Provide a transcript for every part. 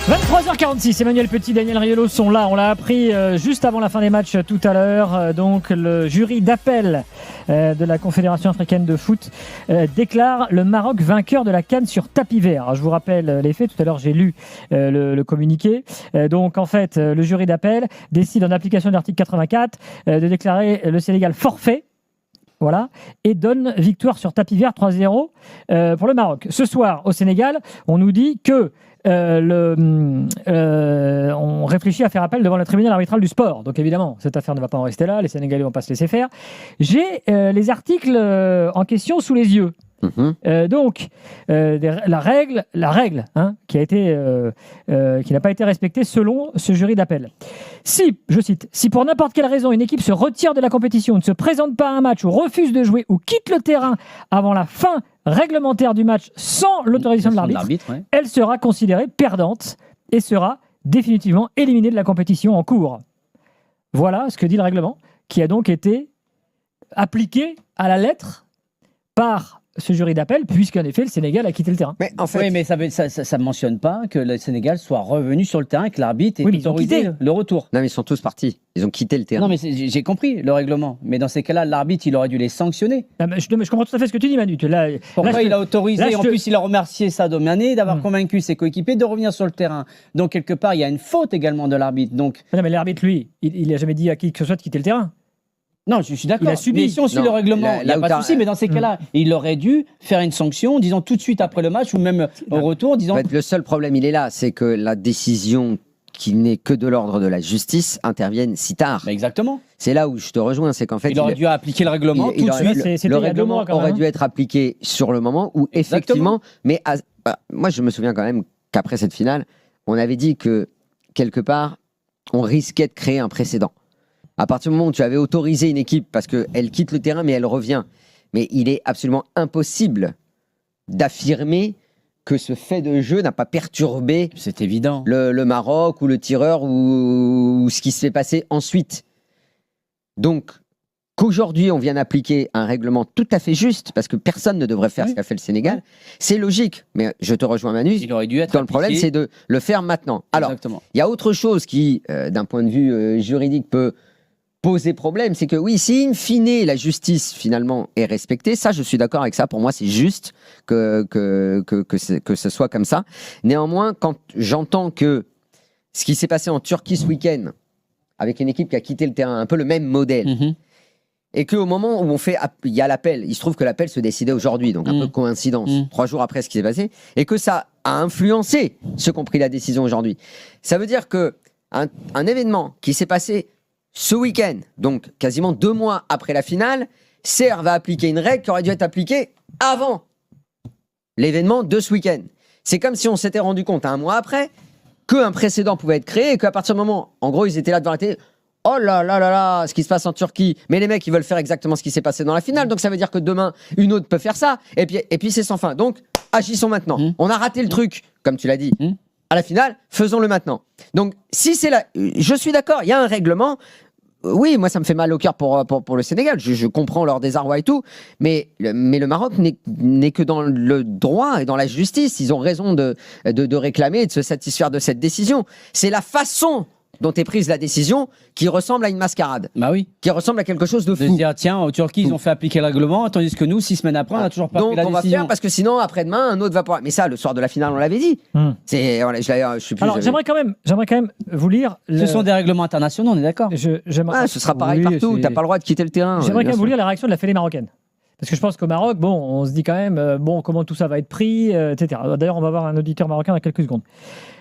23h46, Emmanuel Petit, Daniel Riolo sont là. On l'a appris juste avant la fin des matchs tout à l'heure. Donc le jury d'appel de la Confédération africaine de foot déclare le Maroc vainqueur de la CAN sur tapis vert. Alors, je vous rappelle les faits. Tout à l'heure, j'ai lu le communiqué. Donc en fait, le jury d'appel décide en application de l'article 84 de déclarer le Sénégal forfait. Voilà, et donne victoire sur tapis vert 3-0 pour le Maroc. Ce soir, au Sénégal, on nous dit que on réfléchit à faire appel devant le tribunal arbitral du sport. Donc évidemment, cette affaire ne va pas en rester là. Les Sénégalais ne vont pas se laisser faire. J'ai les articles en question sous les yeux. Donc, la règle qui n'a pas été respectée selon ce jury d'appel. Si, je cite, si pour n'importe quelle raison une équipe se retire de la compétition, ne se présente pas à un match ou refuse de jouer ou quitte le terrain avant la fin réglementaire du match sans l'autorisation de l'arbitre, elle sera considérée perdante et sera définitivement éliminée de la compétition en cours. Voilà ce que dit le règlement, qui a donc été appliqué à la lettre par ce jury d'appel, puisqu'en effet, le Sénégal a quitté le terrain. Mais en fait, oui, mais ça ne mentionne pas que le Sénégal soit revenu sur le terrain et que l'arbitre ait autorisé le retour. Non, mais ils sont tous partis. Ils ont quitté le terrain. Non, mais j'ai compris le règlement. Mais dans ces cas-là, l'arbitre, il aurait dû les sanctionner. Non, mais je comprends tout à fait ce que tu dis, Manu. Pourquoi il a autorisé, en plus, il a remercié Sadio Mané d'avoir convaincu ses coéquipiers de revenir sur le terrain. Donc, quelque part, il y a une faute également de l'arbitre. Donc... Non, mais l'arbitre, lui, il n'a jamais dit à qui que ce soit de quitter le terrain. Non, je suis d'accord. Il a subi. Mais si on suit le règlement, il n'y a pas de souci. Mais dans ces cas-là, il aurait dû faire une sanction, disons tout de suite après le match ou même au retour, disons. En fait, le seul problème, il est là, c'est que la décision qui n'est que de l'ordre de la justice intervienne si tard. Bah exactement. C'est là où je te rejoins, c'est qu'en fait, il aurait dû appliquer le règlement tout de suite. Le règlement aurait dû être appliqué sur le moment où effectivement. Mais moi, je me souviens quand même qu'après cette finale, on avait dit que quelque part, on risquait de créer un précédent. À partir du moment où tu avais autorisé une équipe, parce qu'elle quitte le terrain, mais elle revient. Mais il est absolument impossible d'affirmer que ce fait de jeu n'a pas perturbé c'est évident. Le Maroc ou le tireur ou ce qui s'est passé ensuite. Donc, qu'aujourd'hui on vienne appliquer un règlement tout à fait juste, parce que personne ne devrait faire ce qu'a fait le Sénégal, c'est logique. Mais je te rejoins, Manu, il aurait dû être quand le problème c'est de le faire maintenant. Alors, il y a autre chose qui, d'un point de vue juridique, peut poser problème, c'est que oui, si in fine la justice finalement est respectée, ça je suis d'accord avec ça, pour moi c'est juste que ce soit comme ça. Néanmoins, quand j'entends que ce qui s'est passé en Turquie ce week-end, avec une équipe qui a quitté le terrain, un peu le même modèle, et qu'au moment où il y a l'appel, il se trouve que l'appel se décidait aujourd'hui, donc un peu coïncidence, 3 jours après ce qui s'est passé, et que ça a influencé ceux qui ont pris la décision aujourd'hui. Ça veut dire que un événement qui s'est passé ce week-end, donc quasiment 2 mois après la finale, CER va appliquer une règle qui aurait dû être appliquée avant l'événement de ce week-end. C'est comme si on s'était rendu compte 1 mois après qu'un précédent pouvait être créé et qu'à partir du moment, en gros, ils étaient là devant la télé. Oh là là là là, ce qui se passe en Turquie. Mais les mecs, ils veulent faire exactement ce qui s'est passé dans la finale. Donc ça veut dire que demain, une autre peut faire ça. Et puis c'est sans fin. Donc agissons maintenant. On a raté le truc, comme tu l'as dit. À la finale, faisons-le maintenant. Donc, si c'est là, je suis d'accord, il y a un règlement. Oui, moi, ça me fait mal au cœur pour le Sénégal. Je comprends leur désarroi et tout. Mais le Maroc n'est que dans le droit et dans la justice. Ils ont raison de réclamer et de se satisfaire de cette décision. C'est la façon dont est prise la décision qui ressemble à une mascarade. Bah oui. Qui ressemble à quelque chose de fou. De se dire, tiens, en Turquie, ils ont fait appliquer le règlement, tandis que nous, 6 semaines après, on n'a toujours pas pris la décision. Donc, on va faire, parce que sinon, après-demain, un autre va pouvoir. Mais ça, le soir de la finale, on l'avait dit. Je suis plus. Alors, j'aimerais quand même vous lire. Ce sont des règlements internationaux, on est d'accord. Ce sera pareil partout. T'as pas le droit de quitter le terrain. J'aimerais quand même vous lire la réaction de la Fédé marocaine. Parce que je pense qu'au Maroc, on se dit quand même, comment tout ça va être pris, etc. D'ailleurs, on va voir un auditeur marocain dans quelques secondes.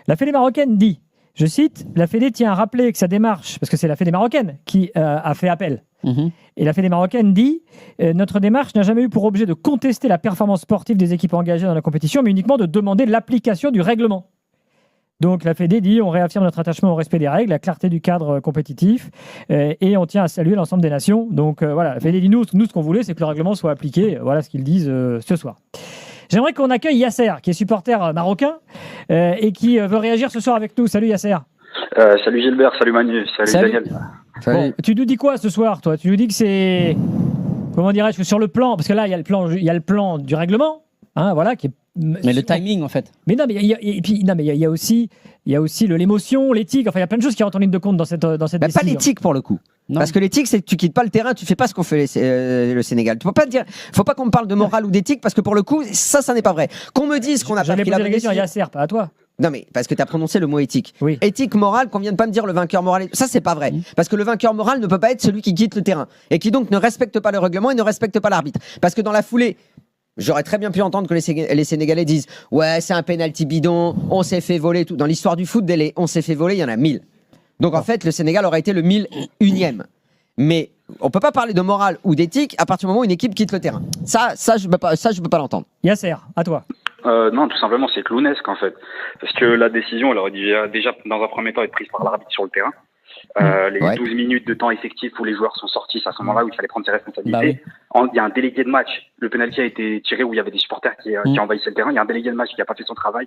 La Fédé marocaine dit. Je cite, la Fédé tient à rappeler que sa démarche, parce que c'est la Fédé marocaine qui a fait appel, et la Fédé marocaine dit notre démarche n'a jamais eu pour objet de contester la performance sportive des équipes engagées dans la compétition, mais uniquement de demander l'application du règlement. Donc la Fédé dit on réaffirme notre attachement au respect des règles, la clarté du cadre compétitif, et on tient à saluer l'ensemble des nations. Donc voilà, la Fédé dit nous ce qu'on voulait, c'est que le règlement soit appliqué. Voilà ce qu'ils disent ce soir. J'aimerais qu'on accueille Yasser, qui est supporter marocain et qui veut réagir ce soir avec nous. Salut Yasser. Salut Gilbert, salut Manu, salut Daniel. Bon, tu nous dis quoi ce soir, toi? Tu nous dis que c'est, comment dirais-je, sur le plan, parce que là il y a le plan du règlement, voilà, qui est Mais le timing, en fait. Mais non, mais il y a aussi l'émotion, l'éthique. Enfin, il y a plein de choses qui rentrent en ligne de compte dans cette décision. Pas l'éthique pour le coup. Non. Parce que l'éthique, c'est que tu quittes pas le terrain, tu fais pas ce qu'on fait le Sénégal. Tu peux pas dire, faut pas qu'on me parle de morale ou d'éthique parce que pour le coup, ça n'est pas vrai. Qu'on me dise qu'on a pas pris la question à Yasser, pas à toi. Non mais parce que tu as prononcé le mot éthique. Oui. Éthique, morale, qu'on vienne pas me dire le vainqueur moral. Ça c'est pas vrai. Parce que le vainqueur moral ne peut pas être celui qui quitte le terrain et qui donc ne respecte pas le règlement et ne respecte pas l'arbitre. Parce que dans la foulée, j'aurais très bien pu entendre que les Sénégalais disent ouais c'est un penalty bidon, on s'est fait voler tout. Dans l'histoire du foot, on s'est fait voler, il y en a 1000. Donc en fait le Sénégal aurait été le 1001e. Mais on peut pas parler de morale ou d'éthique à partir du moment où une équipe quitte le terrain. Ça je peux pas l'entendre. Yasser, à toi. Non, tout simplement, c'est clownesque en fait. Parce que la décision, elle aurait déjà dans un premier temps être prise par l'arbitre sur le terrain. Les 12 minutes de temps effectif où les joueurs sont sortis, c'est à ce moment-là où il fallait prendre ses responsabilités. Il y a un délégué de match. Le penalty a été tiré où il y avait des supporters qui envahissaient le terrain. Il y a un délégué de match qui n'a pas fait son travail.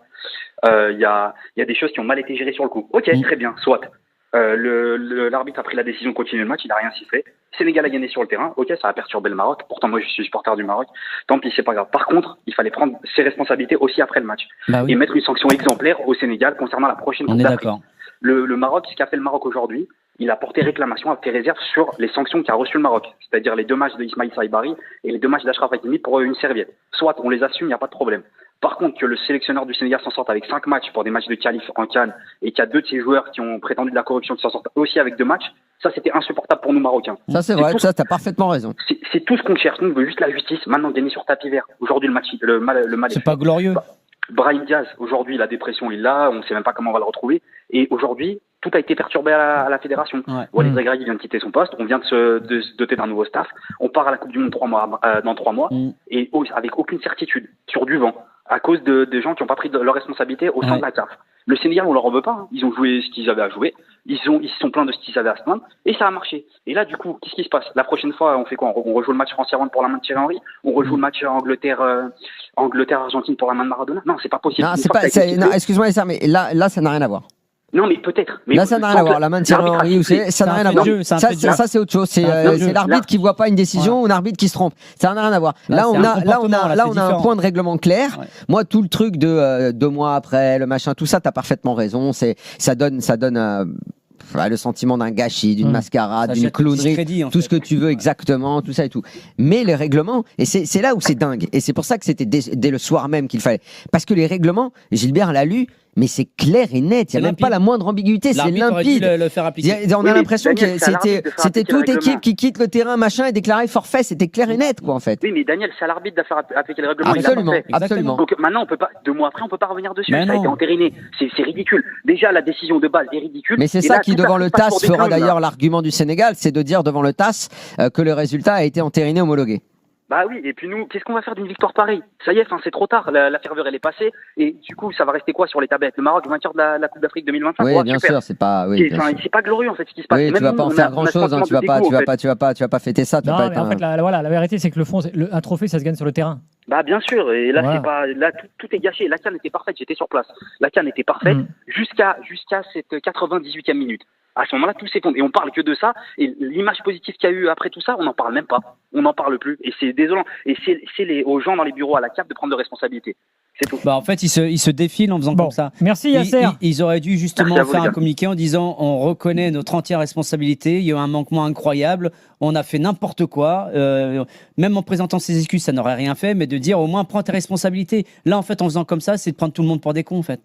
Il y a des choses qui ont mal été gérées sur le coup. Ok, très bien, soit. L'arbitre a pris la décision de continuer le match, il n'a rien sifflé. Sénégal a gagné sur le terrain, ok, ça a perturbé le Maroc. Pourtant, moi, je suis supporter du Maroc. Tant pis, c'est pas grave. Par contre, il fallait prendre ses responsabilités aussi après le match et mettre une sanction exemplaire au Sénégal concernant la prochaine Coupe d'Afrique. Le Maroc, ce qu'a fait le Maroc aujourd'hui, il a porté réclamation, a fait réserve sur les sanctions qu'a reçues le Maroc, c'est-à-dire les 2 matchs de Ismaïl Saïbari et les 2 matchs d'Achraf Hakimi pour une serviette. Soit on les assume, il n'y a pas de problème. Par contre, que le sélectionneur du Sénégal s'en sorte avec 5 matchs pour des matchs de qualif en CAN et qu'il y a 2 de ses joueurs qui ont prétendu de la corruption qui s'en sortent aussi avec 2 matchs, ça c'était insupportable pour nous Marocains. Ça c'est vrai, ça t'as parfaitement raison. C'est tout ce qu'on cherche. Nous on veut juste la justice. Maintenant gagner sur tapis vert. Aujourd'hui le mal c'est pas glorieux. Brahim Diaz, aujourd'hui la dépression il l'a, on sait même pas comment on va le retrouver. Et aujourd'hui tout a été perturbé à la fédération. Walid Regragui vient de quitter son poste, on vient de se doter d'un nouveau staff, on part à la Coupe du Monde dans 3 mois et avec aucune certitude, sur du vent, à cause de gens qui n'ont pas pris leurs responsabilités au sein de la CAF. Le Sénégal, on leur en veut pas, ils ont joué ce qu'ils avaient à jouer, ils se sont plaints de ce qu'ils avaient à se plaindre, et ça a marché. Et là, du coup, qu'est-ce qui se passe? La prochaine fois, on fait quoi? On rejoue le match France-Irlande pour la main de Thierry Henry? On rejoue le match Angleterre-Argentine pour la main de Maradona? Non, c'est pas possible. Non, excuse-moi, mais là, ça n'a rien à voir. Non, mais peut-être. Là, ça n'a rien à voir. La main de Thierry Henry, ça n'a rien à voir. Ça, c'est autre chose. C'est l'arbitre qui voit pas une décision ou un arbitre qui se trompe. Ça n'a rien à voir. Là, on a un point de règlement clair. Moi, tout le truc de 2 mois après, le machin, tout ça, t'as parfaitement raison. Ça donne le sentiment d'un gâchis, d'une mascarade, d'une clownerie, tout ce que tu veux exactement, tout ça et tout. Mais les règlements, et c'est là où c'est dingue. Et c'est pour ça que c'était dès le soir même qu'il fallait. Parce que les règlements, Gilbert l'a lu, mais c'est clair et net. Il n'y a même pas la moindre ambiguïté. C'est limpide. Le faire appliquer. On a l'impression que c'était toute équipe qui quitte le terrain, machin, et déclarait forfait. C'était clair et net, quoi, en fait. Oui, mais Daniel, c'est à l'arbitre de faire appliquer les règlements. Absolument. Donc maintenant, 2 mois après, on peut pas revenir dessus. Ça a été entériné. C'est ridicule. Déjà, la décision de base est ridicule. Mais c'est ça qui, devant le TAS, fera d'ailleurs l'argument du Sénégal, c'est de dire devant le TAS que le résultat a été entériné, homologué. Bah oui, et puis nous, qu'est-ce qu'on va faire d'une victoire pareille? Ça y est, c'est trop tard, la ferveur elle est passée, et du coup, ça va rester quoi sur les tablettes? Le Maroc, vainqueur de la Coupe d'Afrique 2025? Oui, bien sûr, c'est pas... c'est pas glorieux en fait ce qui se passe. Oui, tu vas pas en faire grand-chose, tu vas pas fêter ça. Non, mais en fait, la vérité, c'est que le fond, un trophée, ça se gagne sur le terrain. Bah bien sûr, et là tout est gâché. La CAN était parfaite, j'étais sur place. La CAN était parfaite jusqu'à cette 98e minute. À ce moment-là, tout s'effondre. Et on parle que de ça. Et l'image positive qu'il y a eu après tout ça, on n'en parle même pas. On n'en parle plus. Et c'est désolant. Et c'est aux gens dans les bureaux à la CAF de prendre de responsabilités. C'est tout. En fait, ils se défilent en faisant comme ça. Merci Yasser. Ils auraient dû justement faire un communiqué en disant on reconnaît notre entière responsabilité. Il y a eu un manquement incroyable. On a fait n'importe quoi. Même en présentant ses excuses, ça n'aurait rien fait. Mais de dire au moins prends tes responsabilités. Là, en fait, en faisant comme ça, c'est de prendre tout le monde pour des cons, en fait.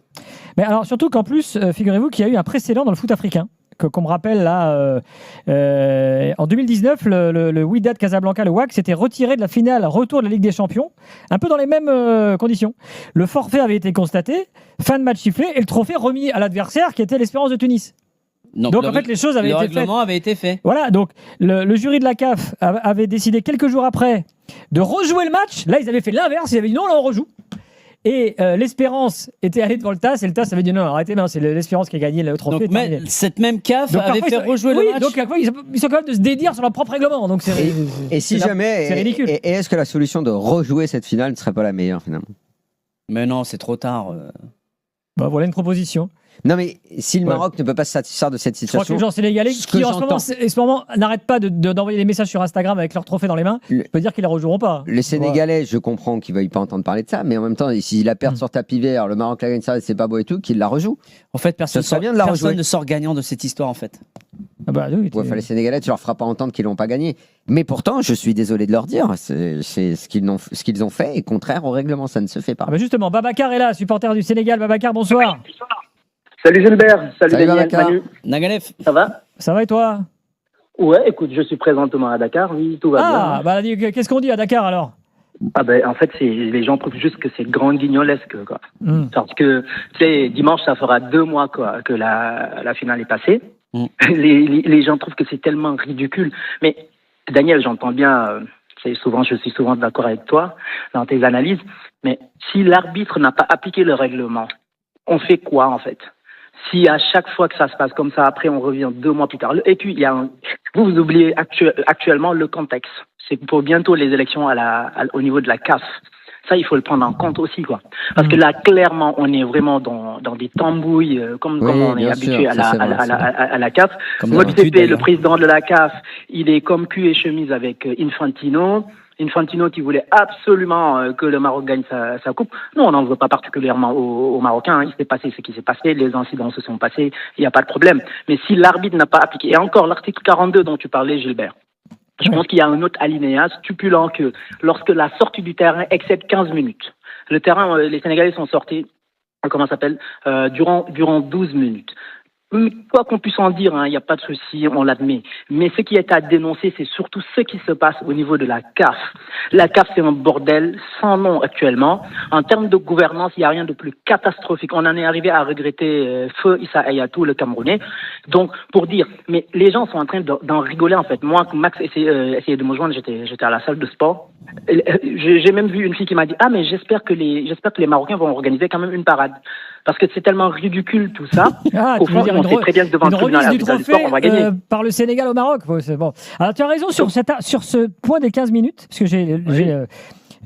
Mais alors surtout qu'en plus, figurez-vous qu'il y a eu un précédent dans le foot africain. Qu'on me rappelle là, en 2019, le Wydad Casablanca, le WAC, s'était retiré de la finale retour de la Ligue des Champions, un peu dans les mêmes conditions. Le forfait avait été constaté, fin de match sifflé, et le trophée remis à l'adversaire qui était l'Espérance de Tunis. Donc en fait, les choses avaient été faites. Le règlement avait été fait. Voilà, donc le jury de la CAF avait décidé quelques jours après de rejouer le match. Là, ils avaient fait l'inverse, ils avaient dit non, là on rejoue. Et l'Espérance était allée devant le TAS et le TAS avait dit non, arrêtez, c'est l'Espérance qui a gagné le trophée. Donc, cette même CAF avait fait rejouer le match. Donc ils sont capables de se dédire sur leur propre règlement. Donc c'est ridicule. Et est-ce que la solution de rejouer cette finale ne serait pas la meilleure finalement? Mais non, c'est trop tard. Voilà une proposition. Non, mais si le Maroc ne peut pas se satisfaire de cette situation. Je crois que les gens sénégalais qui en ce moment n'arrêtent pas d'envoyer des messages sur Instagram avec leur trophée dans les mains, je peux dire qu'ils ne les rejoueront pas. Les Sénégalais, je comprends qu'ils ne veuillent pas entendre parler de ça, mais en même temps, s'ils la perdent sur tapis vert, le Maroc la gagne ça, c'est pas beau et tout, qu'ils la rejouent. En fait, personne ne sort gagnant de cette histoire, en fait. Ah bah, oui, les Sénégalais, tu leur feras pas entendre qu'ils l'ont pas gagné. Mais pourtant, je suis désolé de leur dire, c'est ce qu'ils ont fait est contraire au règlement, ça ne se fait pas. Ah bah justement, Babacar est là, supporter du Sénégal. Babacar, bonsoir. Salut Gilbert, salut Daniel, Manu. Nagalef. Ça va? Ça va et toi? Ouais, écoute, je suis présentement à Dakar, oui, tout va bien. Ah, bah qu'est-ce qu'on dit à Dakar alors? Ah ben, en fait, les gens trouvent juste que c'est grand guignolesque, quoi. Parce que, tu sais, dimanche, ça fera 2 mois, quoi, que la finale est passée. Les gens trouvent que c'est tellement ridicule. Mais, Daniel, j'entends bien, je suis souvent d'accord avec toi dans tes analyses, mais si l'arbitre n'a pas appliqué le règlement, on fait quoi, en fait? Si à chaque fois que ça se passe comme ça, après on revient 2 mois plus tard. Et puis, vous oubliez actuellement le contexte. C'est pour bientôt les élections au niveau de la CAF. Ça, il faut le prendre en compte aussi, quoi. Parce que là, clairement, on est vraiment dans des tambouilles, comme on est habitué à la CAF. Motsepe, le président de la CAF, il est comme cul et chemise avec Infantino. Infantino qui voulait absolument que le Maroc gagne sa coupe. Nous, on n'en veut pas particulièrement aux Marocains. Il s'est passé ce qui s'est passé, les incidents se sont passés, il n'y a pas de problème. Mais si l'arbitre n'a pas appliqué, et encore l'article 42 dont tu parlais, Gilbert, je pense qu'il y a un autre alinéa stipulant que lorsque la sortie du terrain excède 15 minutes, le terrain, les Sénégalais sont sortis, durant 12 minutes. Quoi qu'on puisse en dire, il n'y a pas de souci, on l'admet. Mais ce qui est à dénoncer, c'est surtout ce qui se passe au niveau de la CAF. La CAF, c'est un bordel sans nom actuellement. En termes de gouvernance, il n'y a rien de plus catastrophique. On en est arrivé à regretter Feu Issa Hayatou, le Camerounais. Donc, pour dire, mais les gens sont en train d'en rigoler, en fait. Moi, Max essayait de me joindre, j'étais à la salle de sport. J'ai même vu une fille qui m'a dit, mais j'espère que les Marocains vont organiser quand même une parade. Parce que c'est tellement ridicule tout ça. Au fond, on sait très bien que devant le tribunal arbitral du sport, on va gagner. Par le Sénégal au Maroc. C'est bon. Alors tu as raison sur ce point des 15 minutes, parce que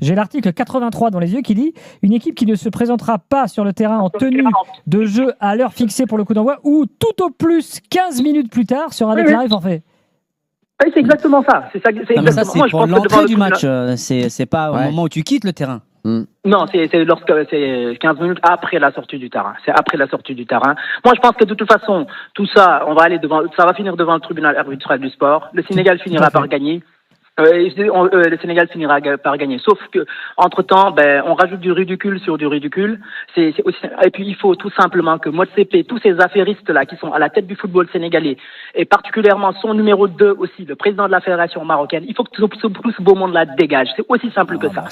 j'ai l'article 83 dans les yeux qui dit une équipe qui ne se présentera pas sur le terrain en tenue de jeu à l'heure fixée pour le coup d'envoi ou tout au plus 15 minutes plus tard sera déclaré forfait. Oui, c'est exactement ça. C'est exactement ça. C'est pour l'entrée du match. C'est pas au moment où tu quittes le terrain. Non, c'est 15 minutes après la sortie du terrain. C'est après la sortie du terrain. Moi, je pense que de toute façon, tout ça, ça va finir devant le tribunal arbitral du sport. Le Sénégal finira par gagner. Le Sénégal finira par gagner. Sauf que, entre-temps, on rajoute du ridicule sur du ridicule. Et puis, il faut tout simplement que Motsepe, tous ces affairistes-là qui sont à la tête du football sénégalais, et particulièrement son numéro 2 aussi, le président de la fédération marocaine, il faut que tout ce beau monde-là dégage. C'est aussi simple que ça.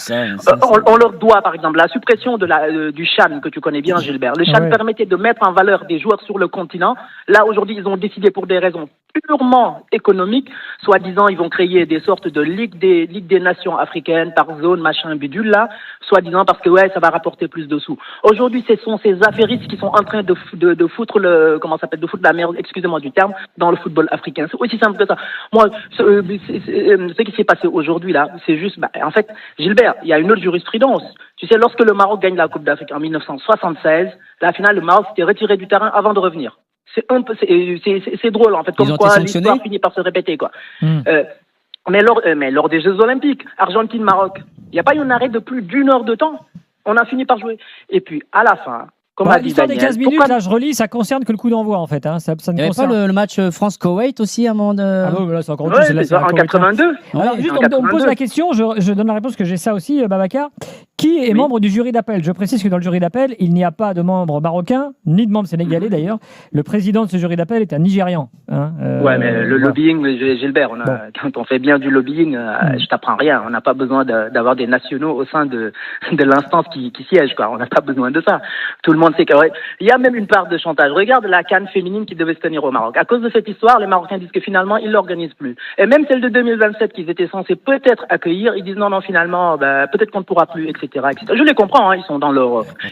On leur doit, par exemple, la suppression du CHAN, que tu connais bien, Gilbert. Le CHAN permettait de mettre en valeur des joueurs sur le continent. Là, aujourd'hui, ils ont décidé pour des raisons purement économiques, soi-disant, ils vont créer des sortes de Ligue des nations africaines par zone, machin, bidule, là, soi-disant parce que, ça va rapporter plus de sous. Aujourd'hui, ce sont ces affairistes qui sont en train de foutre de foutre la merde, excusez-moi du terme, dans le football africain. C'est aussi simple que ça. Moi, ce qui s'est passé aujourd'hui, là, c'est juste, en fait, Gilbert, il y a une autre jurisprudence. Tu sais, lorsque le Maroc gagne la Coupe d'Afrique en 1976, la finale, le Maroc s'était retiré du terrain avant de revenir. C'est drôle, en fait, comme quoi l'histoire finit par se répéter, quoi. Mais lors des Jeux Olympiques, Argentine-Maroc, il n'y a pas eu un arrêt de plus d'1 heure de temps. On a fini par jouer. Et puis, à la fin, comme a dit l'histoire Daniel, des 15 minutes, là, je relis, ça concerne que le coup d'envoi, en fait. Ça il n'y avait pas le match France-Koweït aussi, à un moment de... Ah bon, là, c'est encore c'est en 82. Alors, juste, on me pose la question, je donne la réponse, que j'ai ça aussi, Babacar. Qui est membre du jury d'appel? Je précise que dans le jury d'appel, il n'y a pas de membre marocain, ni de membre sénégalais d'ailleurs. Le président de ce jury d'appel est un Nigérian. Mais le lobbying, Gilbert, quand on fait bien du lobbying, je t'apprends rien. On n'a pas besoin d'avoir des nationaux au sein de l'instance qui siège, quoi. On n'a pas besoin de ça. Tout le monde sait qu'il y a même une part de chantage. Regarde la CAN féminine qui devait se tenir au Maroc. À cause de cette histoire, les Marocains disent que finalement, ils l'organisent plus. Et même celle de 2027 qu'ils étaient censés peut-être accueillir, ils disent non, finalement, peut-être qu'on ne pourra plus, etc. Je les comprends, ils sont dans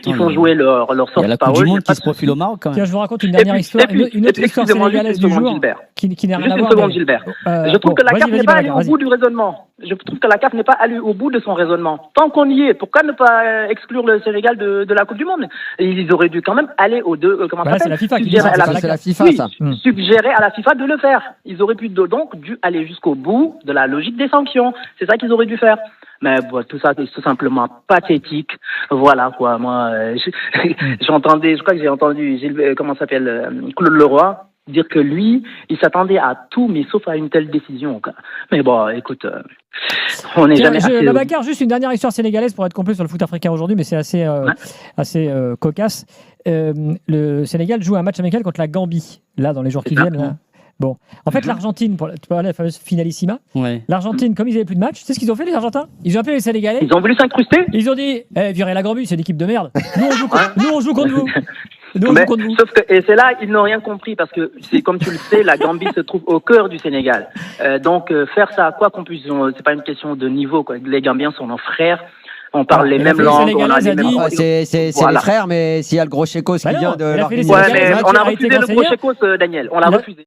ils font jouer leur sorte de parole. Il y a la Coupe du Monde qui se profile au Maroc, quand même. Tiens, je vous raconte une dernière histoire, une autre histoire sénégalaise du jour. qui n'a rien Juste à une voir. seconde, Gilbert. Je trouve que la CAF n'est pas allée au bout du raisonnement. Je trouve que la CAF n'est pas allée au bout de son raisonnement. Tant qu'on y est, pourquoi ne pas exclure le Sénégal de la Coupe du Monde? Ils auraient dû quand même aller aux deux. Comment ça s'appelle? C'est la FIFA qui dit ça. C'est la FIFA, ça. Suggérer à la FIFA de le faire. Ils auraient donc dû aller jusqu'au bout de la logique des sanctions. C'est ça qu'ils auraient dû faire. Mais bon, tout ça, c'est tout simplement pathétique. Voilà, quoi. Moi, je crois que j'ai entendu comment s'appelle, Claude Leroy dire que lui, il s'attendait à tout, mais sauf à une telle décision. Quoi. Mais bon, écoute, on n'est jamais assez... Babacar, juste une dernière histoire sénégalaise pour être complet sur le foot africain aujourd'hui, mais c'est assez cocasse. Le Sénégal joue un match amical contre la Gambie, là, dans les jours qui viennent. Là. Bon, en fait, l'Argentine, tu parlais de la fameuse finalissima, l'Argentine, comme ils n'avaient plus de match, tu sais ce qu'ils ont fait, les Argentins? Ils ont appelé les Sénégalais. Ils ont voulu s'incruster. Ils ont dit, virez la Gambie, c'est une équipe de merde. Nous, on joue contre vous. Sauf que, et c'est là, ils n'ont rien compris, parce que, c'est comme tu le sais, la Gambie se trouve au cœur du Sénégal. Donc, faire ça, quoi qu'on puisse, c'est pas une question de niveau, quoi. Les Gambiens sont nos frères. On parle les mêmes langues, on a les mêmes... C'est les frères, mais s'il y a le gros chécos qui vient de l'organisation... Ouais, mais on a refusé le gros chécos, Daniel. On l'a refusé.